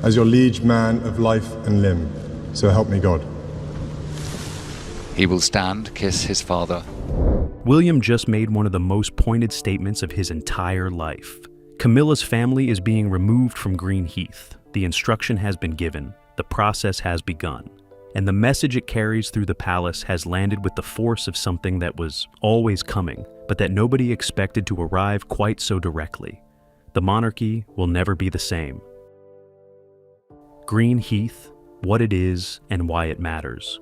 as your liege man of life and limb, so help me God. He will stand, kiss his father. William just made one of the most pointed statements of his entire life. Camilla's family is being removed from Green Heath. The instruction has been given. The process has begun. And the message it carries through the palace has landed with the force of something that was always coming, but that nobody expected to arrive quite so directly. The monarchy will never be the same. Green Heath, what it is and why it matters.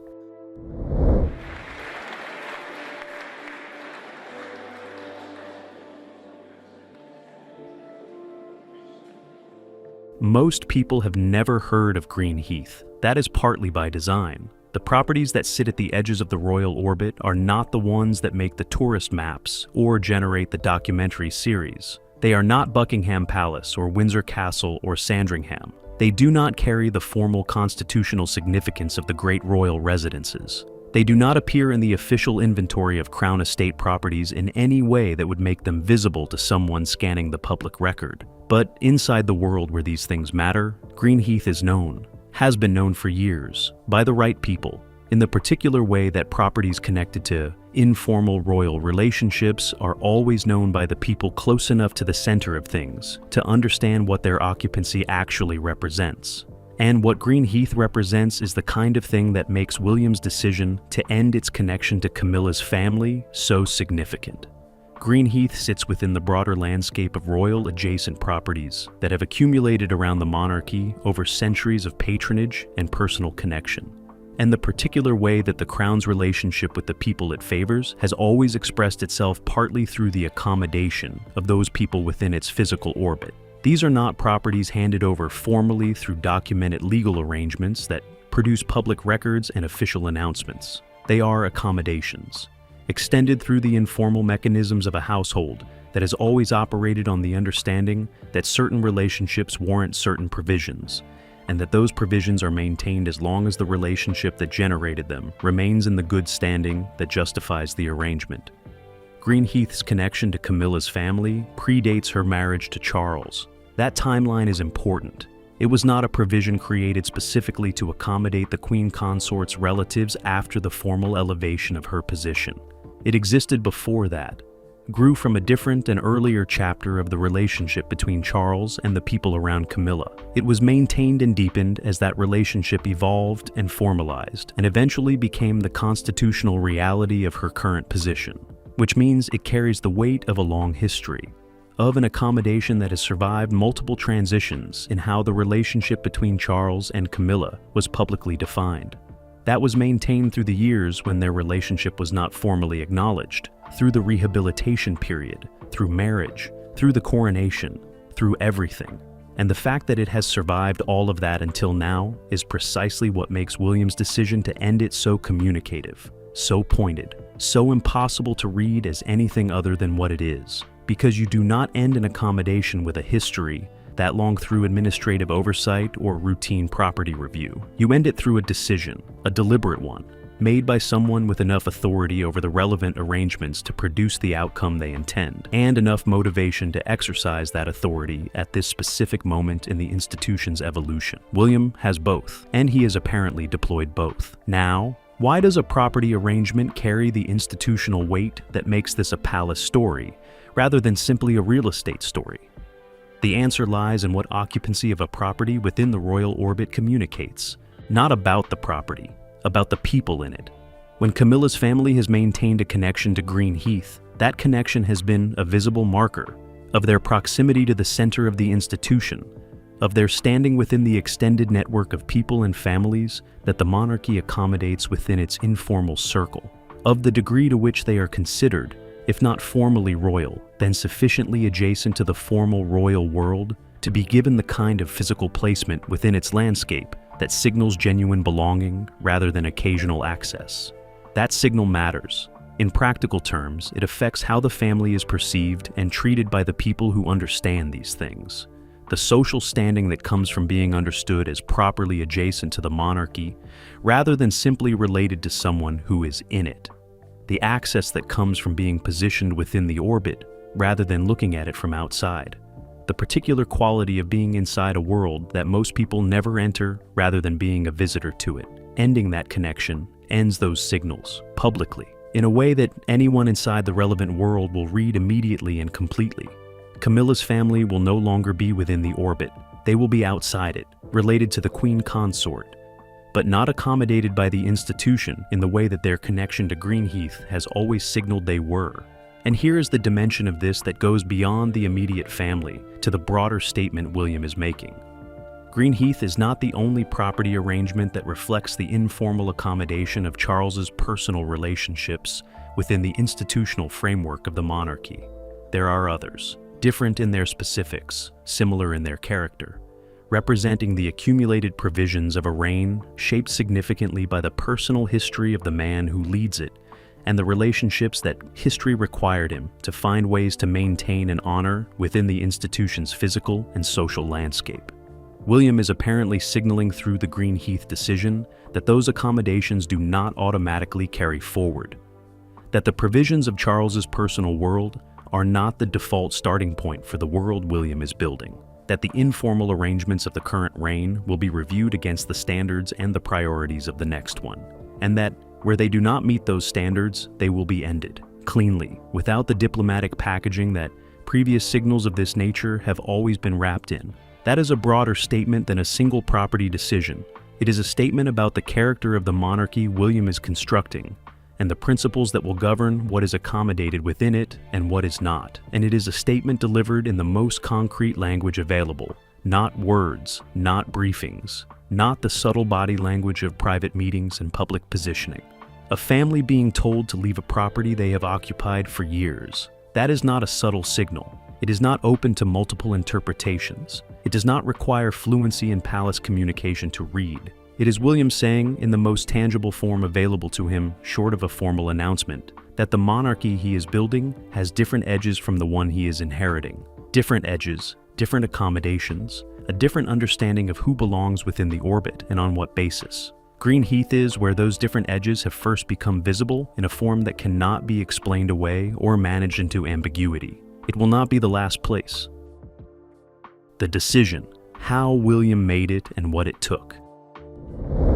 Most people have never heard of Green Heath. That is partly by design. The properties that sit at the edges of the royal orbit are not the ones that make the tourist maps or generate the documentary series. They are not Buckingham Palace or Windsor Castle or Sandringham. They do not carry the formal constitutional significance of the great royal residences. They do not appear in the official inventory of Crown Estate properties in any way that would make them visible to someone scanning the public record. But inside the world where these things matter, Green Heath is known, has been known for years, by the right people, in the particular way that properties connected to informal royal relationships are always known by the people close enough to the center of things to understand what their occupancy actually represents. And what Green Heath represents is the kind of thing that makes William's decision to end its connection to Camilla's family so significant. Green Heath sits within the broader landscape of royal adjacent properties that have accumulated around the monarchy over centuries of patronage and personal connection. And the particular way that the Crown's relationship with the people it favors has always expressed itself partly through the accommodation of those people within its physical orbit. These are not properties handed over formally through documented legal arrangements that produce public records and official announcements. They are accommodations, extended through the informal mechanisms of a household that has always operated on the understanding that certain relationships warrant certain provisions, and that those provisions are maintained as long as the relationship that generated them remains in the good standing that justifies the arrangement. Green Heath's connection to Camilla's family predates her marriage to Charles. That timeline is important. It was not a provision created specifically to accommodate the Queen Consort's relatives after the formal elevation of her position. It existed before that, grew from a different and earlier chapter of the relationship between Charles and the people around Camilla. It was maintained and deepened as that relationship evolved and formalized, and eventually became the constitutional reality of her current position, which means it carries the weight of a long history, of an accommodation that has survived multiple transitions in how the relationship between Charles and Camilla was publicly defined. That was maintained through the years when their relationship was not formally acknowledged, through the rehabilitation period, through marriage, through the coronation, through everything. And the fact that it has survived all of that until now is precisely what makes William's decision to end it so communicative, so pointed, so impossible to read as anything other than what it is. Because you do not end an accommodation with a history that long through administrative oversight or routine property review. You end it through a decision, a deliberate one, made by someone with enough authority over the relevant arrangements to produce the outcome they intend, and enough motivation to exercise that authority at this specific moment in the institution's evolution. William has both, and he has apparently deployed both. Now, why does a property arrangement carry the institutional weight that makes this a palace story, rather than simply a real estate story? The answer lies in what occupancy of a property within the royal orbit communicates, not about the property, about the people in it. When Camilla's family has maintained a connection to Green Heath, that connection has been a visible marker of their proximity to the center of the institution, of their standing within the extended network of people and families that the monarchy accommodates within its informal circle, of the degree to which they are considered, if not formally royal, then sufficiently adjacent to the formal royal world to be given the kind of physical placement within its landscape that signals genuine belonging rather than occasional access. That signal matters. In practical terms, it affects how the family is perceived and treated by the people who understand these things. The social standing that comes from being understood as properly adjacent to the monarchy, rather than simply related to someone who is in it. The access that comes from being positioned within the orbit, rather than looking at it from outside. the particular quality of being inside a world that most people never enter rather than being a visitor to it. Ending that connection ends those signals, publicly, in a way that anyone inside the relevant world will read immediately and completely. Camilla's family will no longer be within the orbit. They will be outside it, related to the Queen Consort, but not accommodated by the institution in the way that their connection to Greenheath has always signaled they were. And here is the dimension of this that goes beyond the immediate family to the broader statement William is making. Greenheath is not the only property arrangement that reflects the informal accommodation of Charles's personal relationships within the institutional framework of the monarchy. There are others, different in their specifics, similar in their character, representing the accumulated provisions of a reign shaped significantly by the personal history of the man who leads it and the relationships that history required him to find ways to maintain and honor within the institution's physical and social landscape. William is apparently signaling through the Greenheath decision that those accommodations do not automatically carry forward, that the provisions of Charles's personal world are not the default starting point for the world William is building, that the informal arrangements of the current reign will be reviewed against the standards and the priorities of the next one, and that where they do not meet those standards, they will be ended, cleanly, without the diplomatic packaging that previous signals of this nature have always been wrapped in. That is a broader statement than a single property decision. It is a statement about the character of the monarchy William is constructing, and the principles that will govern what is accommodated within it and what is not. And it is a statement delivered in the most concrete language available, not words, not briefings, not the subtle body language of private meetings and public positioning. A family being told to leave a property they have occupied for years. That is not a subtle signal. It is not open to multiple interpretations. It does not require fluency in palace communication to read. It is William saying, in the most tangible form available to him, short of a formal announcement, that the monarchy he is building has different edges from the one he is inheriting. Different edges, different accommodations, a different understanding of who belongs within the orbit and on what basis. Greenheath is where those different edges have first become visible in a form that cannot be explained away or managed into ambiguity. It will not be the last place. The decision, how William made it and what it took.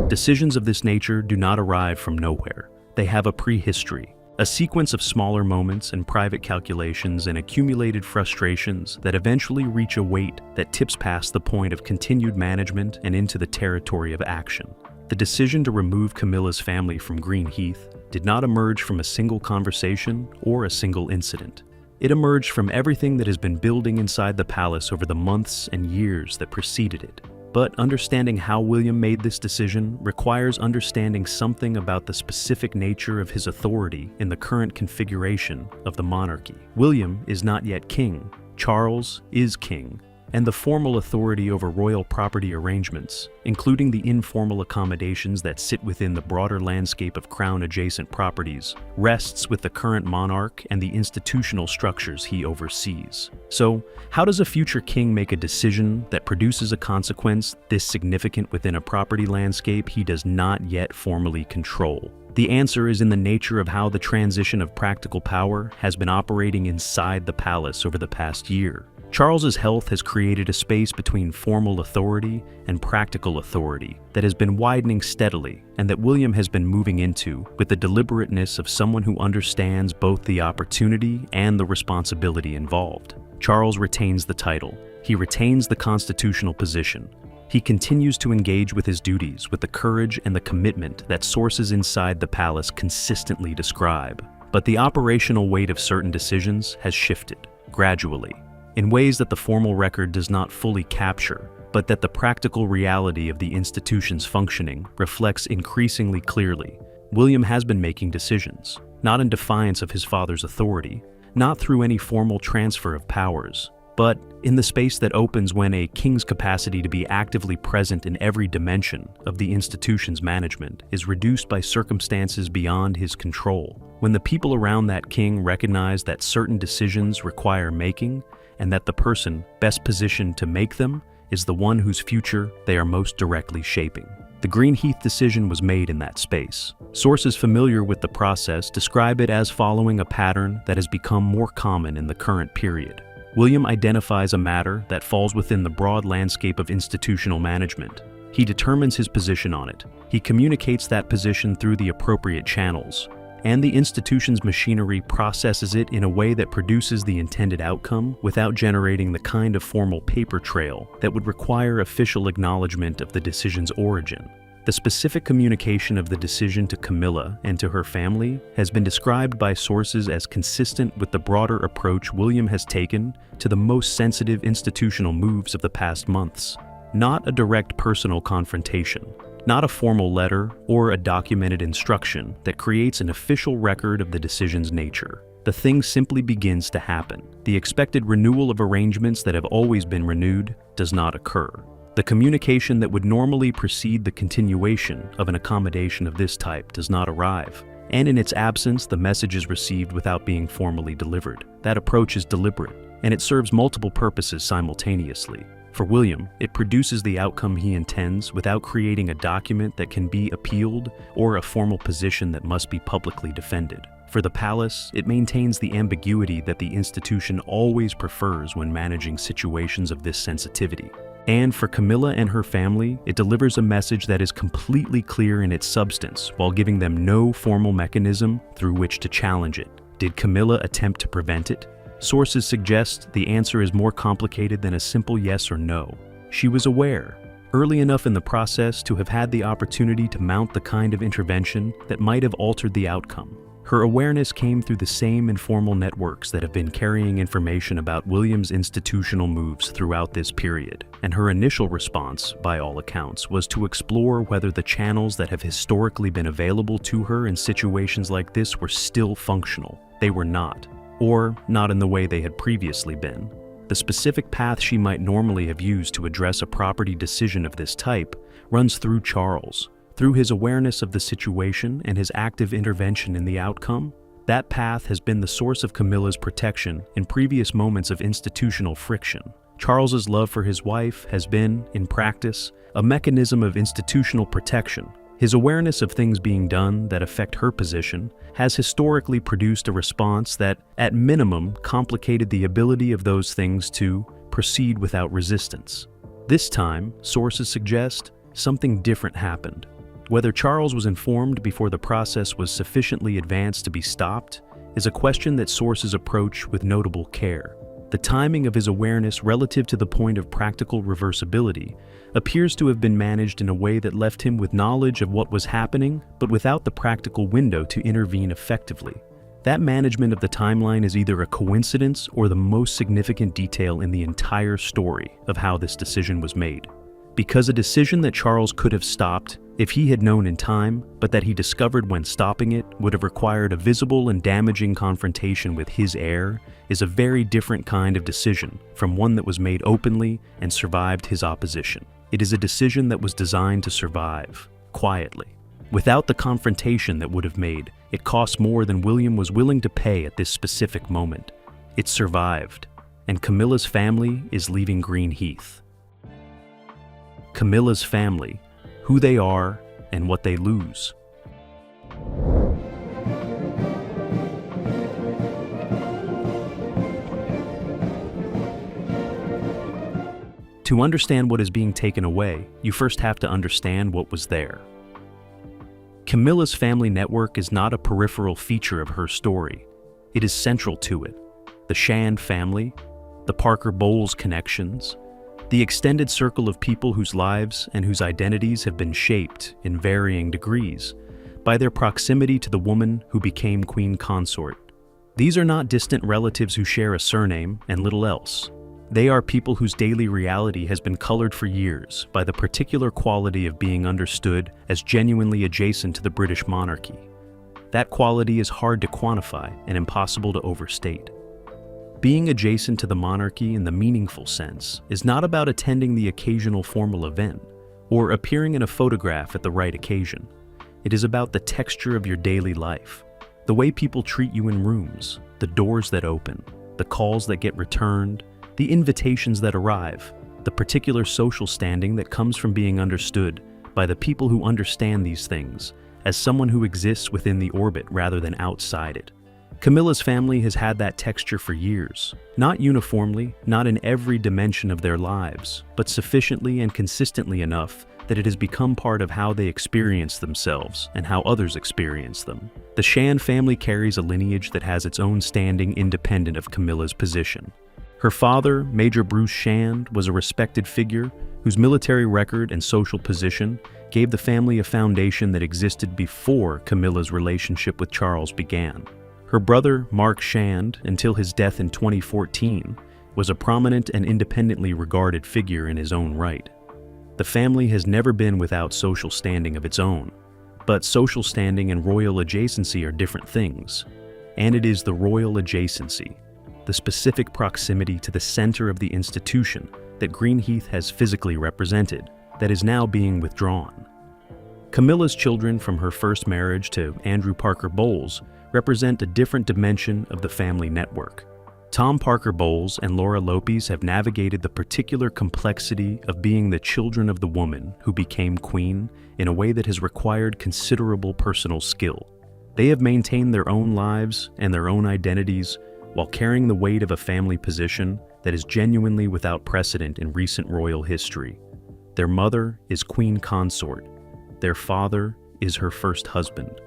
Decisions of this nature do not arrive from nowhere. They have a prehistory, a sequence of smaller moments and private calculations and accumulated frustrations that eventually reach a weight that tips past the point of continued management and into the territory of action. The decision to remove Camilla's family from Greenheath did not emerge from a single conversation or a single incident. It emerged from everything that has been building inside the palace over the months and years that preceded it. But understanding how William made this decision requires understanding something about the specific nature of his authority in the current configuration of the monarchy. William is not yet king. Charles is king, and the formal authority over royal property arrangements, including the informal accommodations that sit within the broader landscape of crown-adjacent properties, rests with the current monarch and the institutional structures he oversees. So, how does a future king make a decision that produces a consequence this significant within a property landscape he does not yet formally control? The answer is in the nature of how the transition of practical power has been operating inside the palace over the past year. Charles's health has created a space between formal authority and practical authority that has been widening steadily and that William has been moving into with the deliberateness of someone who understands both the opportunity and the responsibility involved. Charles retains the title. He retains the constitutional position. He continues to engage with his duties with the courage and the commitment that sources inside the palace consistently describe. But the operational weight of certain decisions has shifted, gradually, in ways that the formal record does not fully capture, but that the practical reality of the institution's functioning reflects increasingly clearly. William has been making decisions, not in defiance of his father's authority, not through any formal transfer of powers, but in the space that opens when a king's capacity to be actively present in every dimension of the institution's management is reduced by circumstances beyond his control. When the people around that king recognize that certain decisions require making, and that the person best positioned to make them is the one whose future they are most directly shaping. The Greenheath decision was made in that space. Sources familiar with the process describe it as following a pattern that has become more common in the current period. William identifies a matter that falls within the broad landscape of institutional management. He determines his position on it. He communicates that position through the appropriate channels, and the institution's machinery processes it in a way that produces the intended outcome without generating the kind of formal paper trail that would require official acknowledgement of the decision's origin. The specific communication of the decision to Camilla and to her family has been described by sources as consistent with the broader approach William has taken to the most sensitive institutional moves of the past months. Not a direct personal confrontation, not a formal letter or a documented instruction that creates an official record of the decision's nature. The thing simply begins to happen. The expected renewal of arrangements that have always been renewed does not occur. The communication that would normally precede the continuation of an accommodation of this type does not arrive, and in its absence, the message is received without being formally delivered. That approach is deliberate, and it serves multiple purposes simultaneously. For William, it produces the outcome he intends without creating a document that can be appealed or a formal position that must be publicly defended. For the palace, it maintains the ambiguity that the institution always prefers when managing situations of this sensitivity. And for Camilla and her family, it delivers a message that is completely clear in its substance while giving them no formal mechanism through which to challenge it. Did Camilla attempt to prevent it? Sources suggest the answer is more complicated than a simple yes or no. She was aware, early enough in the process to have had the opportunity to mount the kind of intervention that might have altered the outcome. Her awareness came through the same informal networks that have been carrying information about William's institutional moves throughout this period, and her initial response, by all accounts, was to explore whether the channels that have historically been available to her in situations like this were still functional. They were not, or not in the way they had previously been. The specific path she might normally have used to address a property decision of this type runs through Charles. Through his awareness of the situation and his active intervention in the outcome, that path has been the source of Camilla's protection in previous moments of institutional friction. Charles's love for his wife has been, in practice, a mechanism of institutional protection. His awareness of things being done that affect her position has historically produced a response that, at minimum, complicated the ability of those things to proceed without resistance. This time, sources suggest, something different happened. Whether Charles was informed before the process was sufficiently advanced to be stopped is a question that sources approach with notable care. The timing of his awareness relative to the point of practical reversibility appears to have been managed in a way that left him with knowledge of what was happening, but without the practical window to intervene effectively. That management of the timeline is either a coincidence or the most significant detail in the entire story of how this decision was made. Because a decision that Charles could have stopped if he had known in time, but that he discovered when stopping it would have required a visible and damaging confrontation with his heir, is a very different kind of decision from one that was made openly and survived his opposition. It is a decision that was designed to survive, quietly. Without the confrontation that would have made, it cost more than William was willing to pay at this specific moment. It survived, and Camilla's family is leaving Green Heath. Camilla's family, who they are, and what they lose. To understand what is being taken away, you first have to understand what was there. Camilla's family network is not a peripheral feature of her story. It is central to it. The Shand family, the Parker Bowles connections, the extended circle of people whose lives and whose identities have been shaped, in varying degrees, by their proximity to the woman who became queen consort. These are not distant relatives who share a surname and little else. They are people whose daily reality has been colored for years by the particular quality of being understood as genuinely adjacent to the British monarchy. That quality is hard to quantify and impossible to overstate. Being adjacent to the monarchy in the meaningful sense is not about attending the occasional formal event or appearing in a photograph at the right occasion. It is about the texture of your daily life, the way people treat you in rooms, the doors that open, the calls that get returned, the invitations that arrive, the particular social standing that comes from being understood by the people who understand these things as someone who exists within the orbit rather than outside it. Camilla's family has had that texture for years, not uniformly, not in every dimension of their lives, but sufficiently and consistently enough that it has become part of how they experience themselves and how others experience them. The Shand family carries a lineage that has its own standing independent of Camilla's position. Her father, Major Bruce Shand, was a respected figure whose military record and social position gave the family a foundation that existed before Camilla's relationship with Charles began. Her brother, Mark Shand, until his death in 2014, was a prominent and independently regarded figure in his own right. The family has never been without social standing of its own, but social standing and royal adjacency are different things. And it is the royal adjacency, the specific proximity to the center of the institution that Greenheath has physically represented, that is now being withdrawn. Camilla's children from her first marriage to Andrew Parker Bowles represent a different dimension of the family network. Tom Parker Bowles and Laura Lopez have navigated the particular complexity of being the children of the woman who became queen in a way that has required considerable personal skill. They have maintained their own lives and their own identities while carrying the weight of a family position that is genuinely without precedent in recent royal history. Their mother is Queen Consort. Their father is her first husband.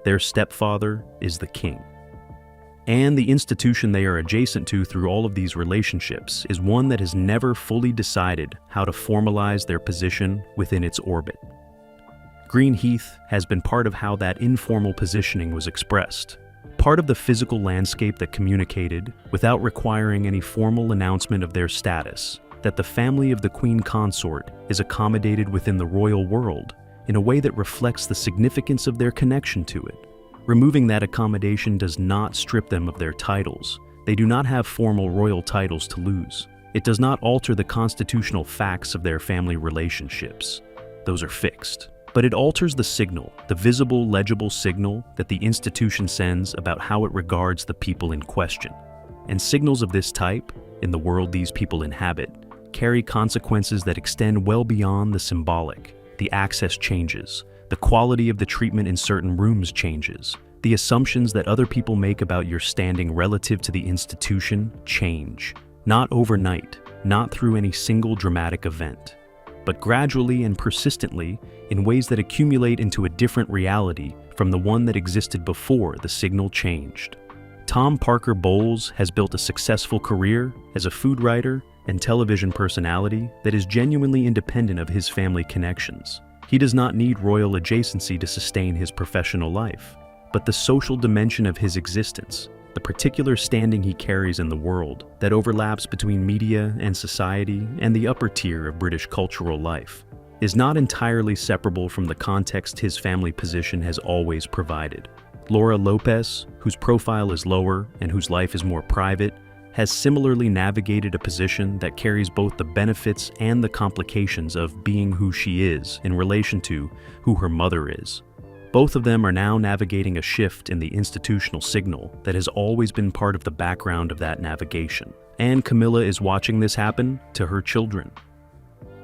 Their stepfather is the king. And the institution they are adjacent to through all of these relationships is one that has never fully decided how to formalize their position within its orbit. Greenheath has been part of how that informal positioning was expressed, part of the physical landscape that communicated, without requiring any formal announcement of their status, that the family of the Queen Consort is accommodated within the royal world in a way that reflects the significance of their connection to it. Removing that accommodation does not strip them of their titles. They do not have formal royal titles to lose. It does not alter the constitutional facts of their family relationships. Those are fixed. But it alters the signal, the visible, legible signal that the institution sends about how it regards the people in question. And signals of this type, in the world these people inhabit, carry consequences that extend well beyond the symbolic. The access changes. The quality of the treatment in certain rooms changes. The assumptions that other people make about your standing relative to the institution change. Not overnight, not through any single dramatic event, but gradually and persistently in ways that accumulate into a different reality from the one that existed before the signal changed. Tom Parker Bowles has built a successful career as a food writer and television personality that is genuinely independent of his family connections. He does not need royal adjacency to sustain his professional life, but the social dimension of his existence, the particular standing he carries in the world that overlaps between media and society and the upper tier of British cultural life, is not entirely separable from the context his family position has always provided. Laura Lopez, whose profile is lower and whose life is more private, has similarly navigated a position that carries both the benefits and the complications of being who she is in relation to who her mother is. Both of them are now navigating a shift in the institutional signal that has always been part of the background of that navigation. And Camilla is watching this happen to her children.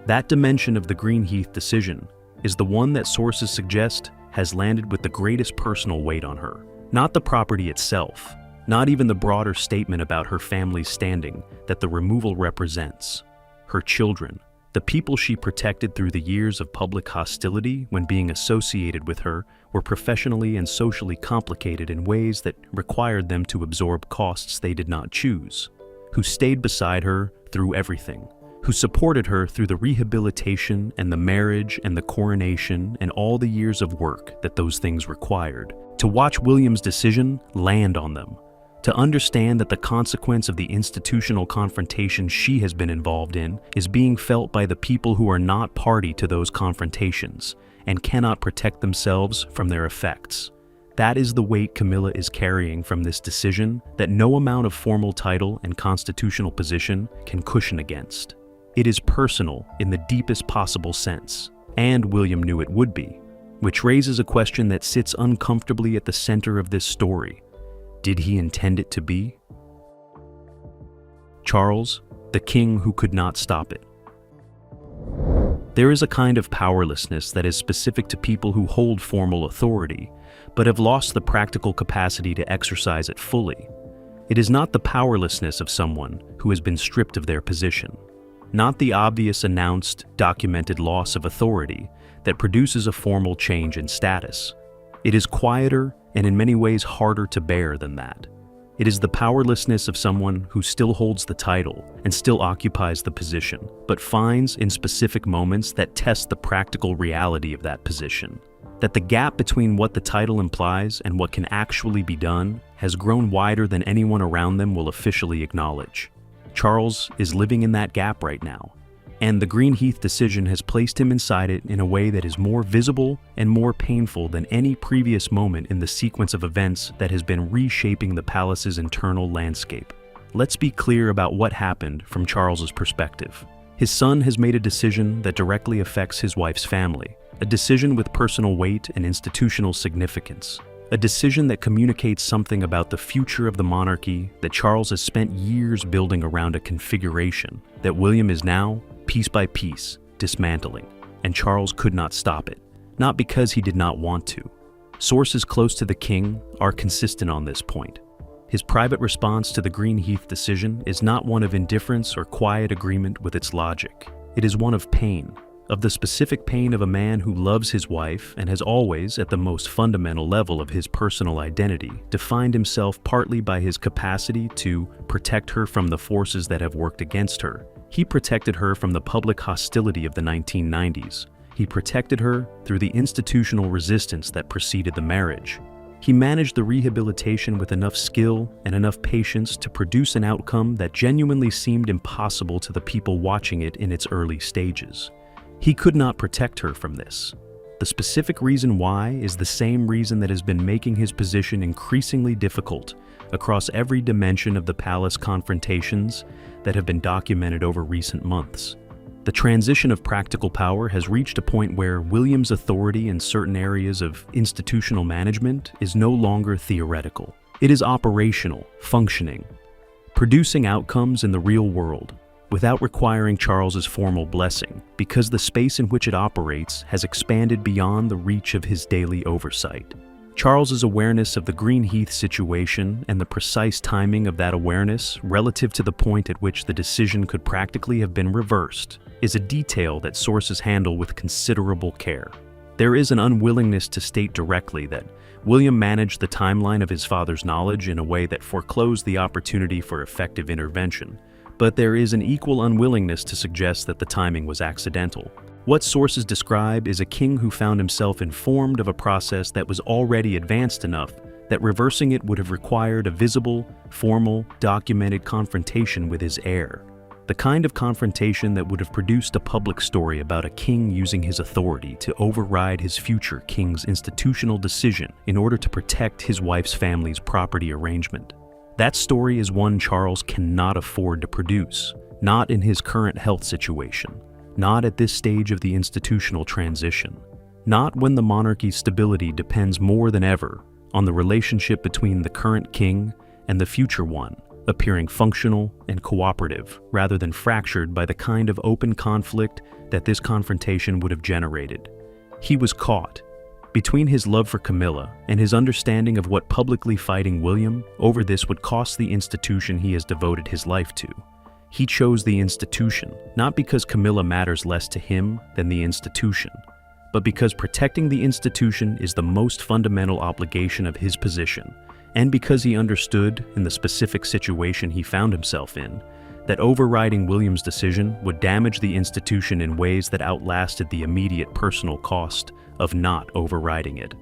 That dimension of the Greenheath decision is the one that sources suggest has landed with the greatest personal weight on her. Not the property itself, not even the broader statement about her family's standing that the removal represents. Her children, the people she protected through the years of public hostility when being associated with her, were professionally and socially complicated in ways that required them to absorb costs they did not choose, who stayed beside her through everything, who supported her through the rehabilitation and the marriage and the coronation and all the years of work that those things required, to watch William's decision land on them, to understand that the consequence of the institutional confrontation she has been involved in is being felt by the people who are not party to those confrontations and cannot protect themselves from their effects. That is the weight Camilla is carrying from this decision that no amount of formal title and constitutional position can cushion against. It is personal in the deepest possible sense, and William knew it would be, which raises a question that sits uncomfortably at the center of this story. Did he intend it to be? Charles, the king who could not stop it. There is a kind of powerlessness that is specific to people who hold formal authority, but have lost the practical capacity to exercise it fully. It is not the powerlessness of someone who has been stripped of their position, not the obvious announced, documented loss of authority that produces a formal change in status. It is quieter and in many ways harder to bear than that. It is the powerlessness of someone who still holds the title and still occupies the position, but finds in specific moments that test the practical reality of that position, that the gap between what the title implies and what can actually be done has grown wider than anyone around them will officially acknowledge. Charles is living in that gap right now, and the Green Heath decision has placed him inside it in a way that is more visible and more painful than any previous moment in the sequence of events that has been reshaping the palace's internal landscape. Let's be clear about what happened from Charles's perspective. His son has made a decision that directly affects his wife's family, a decision with personal weight and institutional significance, a decision that communicates something about the future of the monarchy that Charles has spent years building around a configuration that William is now, piece by piece, dismantling, and Charles could not stop it, not because he did not want to. Sources close to the king are consistent on this point. His private response to the Green Heath decision is not one of indifference or quiet agreement with its logic. It is one of pain, of the specific pain of a man who loves his wife and has always, at the most fundamental level of his personal identity, defined himself partly by his capacity to protect her from the forces that have worked against her. He protected her from the public hostility of the 1990s. He protected her through the institutional resistance that preceded the marriage. He managed the rehabilitation with enough skill and enough patience to produce an outcome that genuinely seemed impossible to the people watching it in its early stages. He could not protect her from this. The specific reason why is the same reason that has been making his position increasingly difficult across every dimension of the palace confrontations that have been documented over recent months. The transition of practical power has reached a point where William's authority in certain areas of institutional management is no longer theoretical. It is operational, functioning, producing outcomes in the real world, without requiring Charles's formal blessing, because the space in which it operates has expanded beyond the reach of his daily oversight. Charles's awareness of the Green Heath situation and the precise timing of that awareness relative to the point at which the decision could practically have been reversed is a detail that sources handle with considerable care. There is an unwillingness to state directly that William managed the timeline of his father's knowledge in a way that foreclosed the opportunity for effective intervention, but there is an equal unwillingness to suggest that the timing was accidental. What sources describe is a king who found himself informed of a process that was already advanced enough that reversing it would have required a visible, formal, documented confrontation with his heir. The kind of confrontation that would have produced a public story about a king using his authority to override his future king's institutional decision in order to protect his wife's family's property arrangement. That story is one Charles cannot afford to produce, not in his current health situation, not at this stage of the institutional transition, not when the monarchy's stability depends more than ever on the relationship between the current king and the future one, appearing functional and cooperative rather than fractured by the kind of open conflict that this confrontation would have generated. He was caught between his love for Camilla and his understanding of what publicly fighting William over this would cost the institution he has devoted his life to. He chose the institution, not because Camilla matters less to him than the institution, but because protecting the institution is the most fundamental obligation of his position, and because he understood, in the specific situation he found himself in, that overriding William's decision would damage the institution in ways that outlasted the immediate personal cost of not overriding it.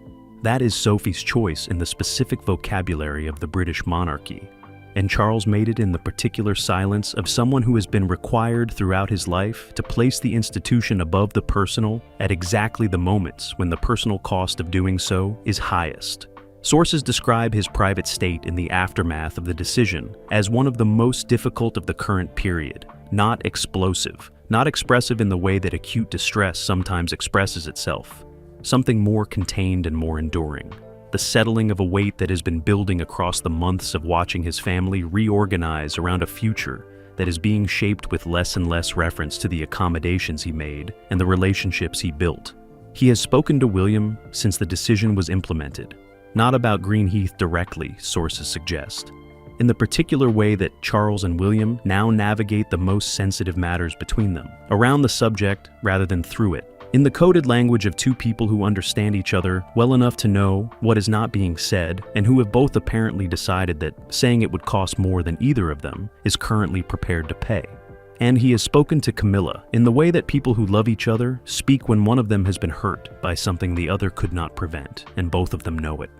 That is Sophie's choice in the specific vocabulary of the British monarchy, and Charles made it in the particular silence of someone who has been required throughout his life to place the institution above the personal at exactly the moments when the personal cost of doing so is highest. Sources describe his private state in the aftermath of the decision as one of the most difficult of the current period, not explosive, not expressive in the way that acute distress sometimes expresses itself, something more contained and more enduring. The settling of a weight that has been building across the months of watching his family reorganize around a future that is being shaped with less and less reference to the accommodations he made and the relationships he built. He has spoken to William since the decision was implemented, not about Greenheath directly, sources suggest, in the particular way that Charles and William now navigate the most sensitive matters between them, around the subject rather than through it, in the coded language of two people who understand each other well enough to know what is not being said and who have both apparently decided that saying it would cost more than either of them is currently prepared to pay. And he has spoken to Camilla in the way that people who love each other speak when one of them has been hurt by something the other could not prevent, and both of them know it.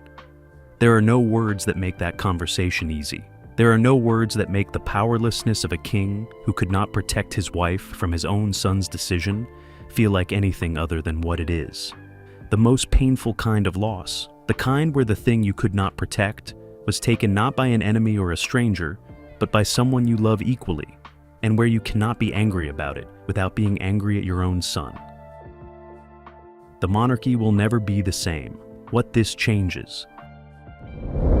There are no words that make that conversation easy. There are no words that make the powerlessness of a king who could not protect his wife from his own son's decision feel like anything other than what it is. The most painful kind of loss, the kind where the thing you could not protect was taken not by an enemy or a stranger, but by someone you love equally, and where you cannot be angry about it without being angry at your own son. The monarchy will never be the same. What this changes.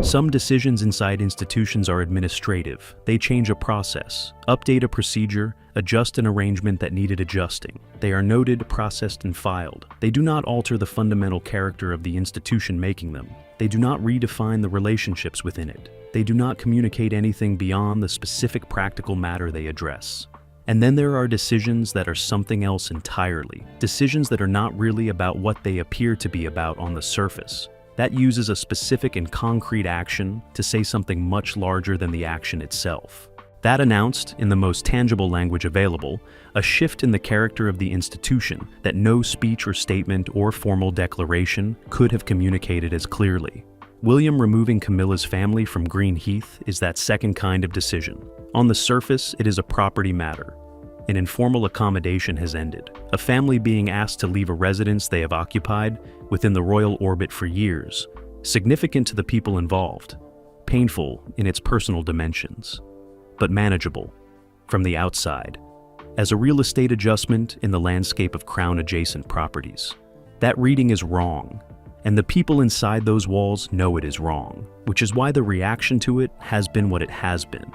Some decisions inside institutions are administrative. They change a process, update a procedure, adjust an arrangement that needed adjusting. They are noted, processed, and filed. They do not alter the fundamental character of the institution making them. They do not redefine the relationships within it. They do not communicate anything beyond the specific practical matter they address. And then there are decisions that are something else entirely. Decisions that are not really about what they appear to be about on the surface. That uses a specific and concrete action to say something much larger than the action itself. That announced, in the most tangible language available, a shift in the character of the institution that no speech or statement or formal declaration could have communicated as clearly. William removing Camilla's family from Greenheath is that second kind of decision. On the surface, it is a property matter. An informal accommodation has ended. A family being asked to leave a residence they have occupied within the royal orbit for years. Significant to the people involved. Painful in its personal dimensions. But manageable from the outside. As a real estate adjustment in the landscape of crown-adjacent properties. That reading is wrong. And the people inside those walls know it is wrong, which is why the reaction to it has been what it has been.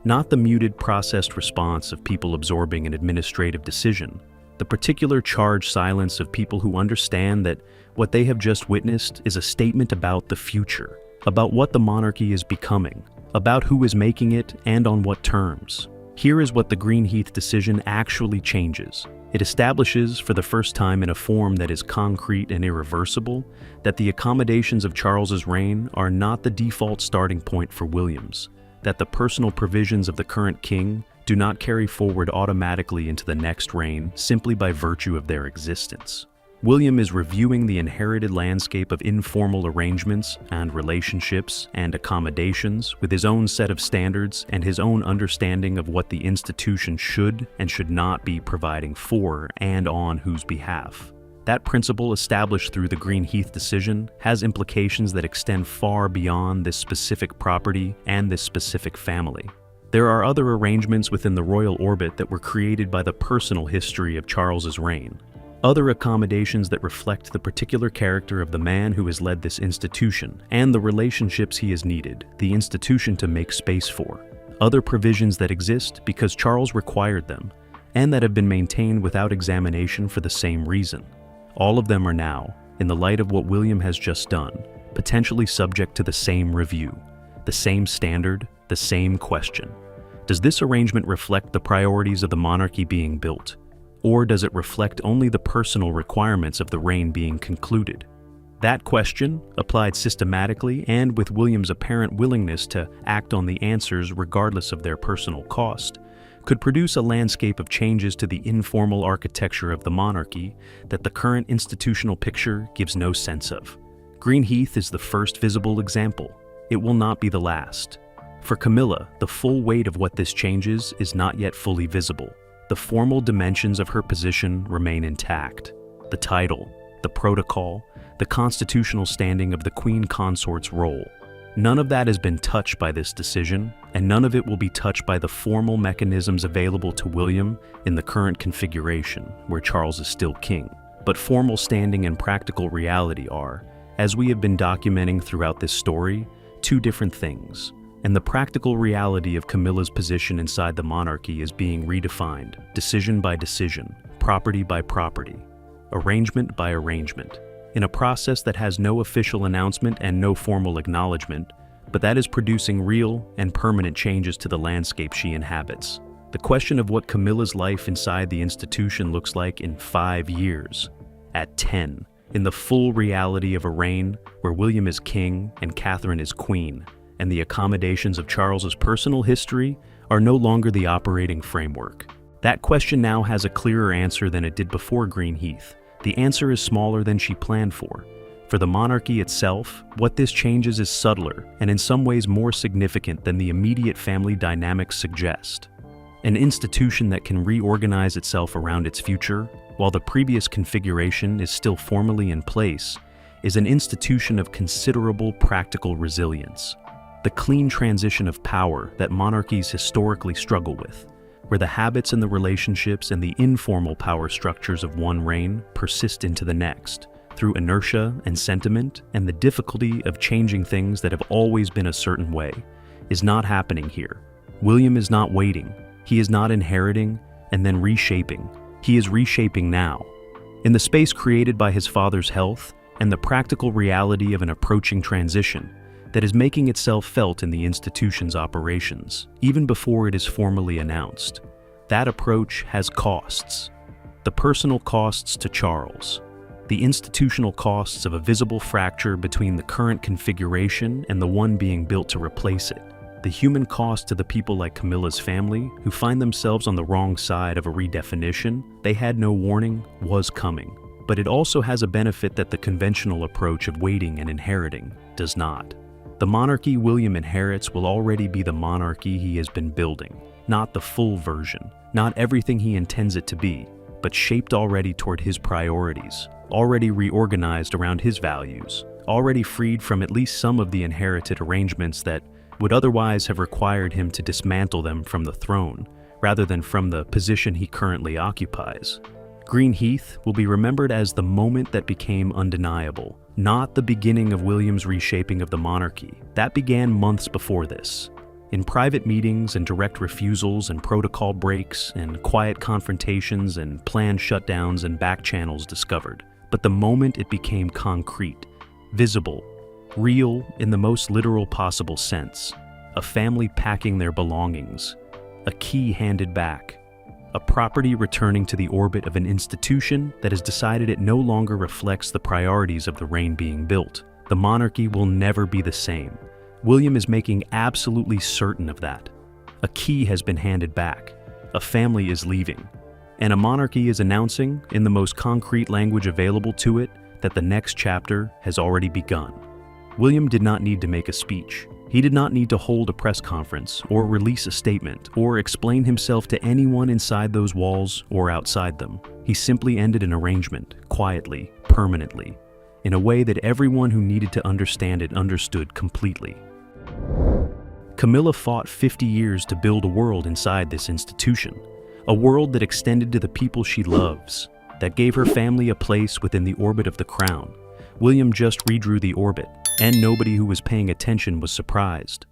Not the muted, processed response of people absorbing an administrative decision, the particular charged silence of people who understand that what they have just witnessed is a statement about the future, about what the monarchy is becoming, about who is making it and on what terms. Here is what the Greenheath decision actually changes. It establishes, for the first time in a form that is concrete and irreversible, that the accommodations of Charles's reign are not the default starting point for William's, that the personal provisions of the current king do not carry forward automatically into the next reign simply by virtue of their existence. William is reviewing the inherited landscape of informal arrangements and relationships and accommodations with his own set of standards and his own understanding of what the institution should and should not be providing for and on whose behalf. That principle established through the Greenheath decision has implications that extend far beyond this specific property and this specific family. There are other arrangements within the royal orbit that were created by the personal history of Charles's reign. Other accommodations that reflect the particular character of the man who has led this institution and the relationships he has needed the institution to make space for. Other provisions that exist because Charles required them and that have been maintained without examination for the same reason. All of them are now, in the light of what William has just done, potentially subject to the same review, the same standard, the same question. Does this arrangement reflect the priorities of the monarchy being built? Or does it reflect only the personal requirements of the reign being concluded? That question, applied systematically and with William's apparent willingness to act on the answers regardless of their personal cost, could produce a landscape of changes to the informal architecture of the monarchy that the current institutional picture gives no sense of. Greenheath is the first visible example. It will not be the last. For Camilla, the full weight of what this changes is not yet fully visible. The formal dimensions of her position remain intact. The title, the protocol, the constitutional standing of the Queen Consort's role. None of that has been touched by this decision, and none of it will be touched by the formal mechanisms available to William in the current configuration, where Charles is still king. But formal standing and practical reality are, as we have been documenting throughout this story, two different things. and the practical reality of Camilla's position inside the monarchy is being redefined, decision by decision, property by property, arrangement by arrangement, in a process that has no official announcement and no formal acknowledgement, but that is producing real and permanent changes to the landscape she inhabits. The question of what Camilla's life inside the institution looks like in 5 years, at 10, in the full reality of a reign where William is king and Catherine is queen, and the accommodations of Charles's personal history are no longer the operating framework. That question now has a clearer answer than it did before Green Heath. The answer is smaller than she planned for. For the monarchy itself, what this changes is subtler and in some ways more significant than the immediate family dynamics suggest. An institution that can reorganize itself around its future, while the previous configuration is still formally in place, is an institution of considerable practical resilience. The clean transition of power that monarchies historically struggle with, where the habits and the relationships and the informal power structures of one reign persist into the next, through inertia and sentiment and the difficulty of changing things that have always been a certain way, is not happening here. William is not waiting. He is not inheriting and then reshaping. He is reshaping now. In the space created by his father's health and the practical reality of an approaching transition that is making itself felt in the institution's operations, even before it is formally announced. That approach has costs. The personal costs to Charles, the institutional costs of a visible fracture between the current configuration and the one being built to replace it, the human cost to the people like Camilla's family who find themselves on the wrong side of a redefinition they had no warning was coming. But it also has a benefit that the conventional approach of waiting and inheriting does not. The monarchy William inherits will already be the monarchy he has been building, not the full version, not everything he intends it to be, but shaped already toward his priorities, already reorganized around his values, already freed from at least some of the inherited arrangements that would otherwise have required him to dismantle them from the throne, rather than from the position he currently occupies. Green Heath will be remembered as the moment that became undeniable, not the beginning of William's reshaping of the monarchy. That began months before this, in private meetings and direct refusals and protocol breaks and quiet confrontations and planned shutdowns and back channels discovered. But the moment it became concrete, visible, real in the most literal possible sense, a family packing their belongings, a key handed back, a property returning to the orbit of an institution that has decided it no longer reflects the priorities of the reign being built. The monarchy will never be the same. William is making absolutely certain of that. A key has been handed back. A family is leaving. And a monarchy is announcing, in the most concrete language available to it, that the next chapter has already begun. William did not need to make a speech. He did not need to hold a press conference or release a statement or explain himself to anyone inside those walls or outside them. He simply ended an arrangement, quietly, permanently, in a way that everyone who needed to understand it understood completely. Camilla fought 50 years to build a world inside this institution, a world that extended to the people she loves, that gave her family a place within the orbit of the crown. William just redrew the orbit, and nobody who was paying attention was surprised.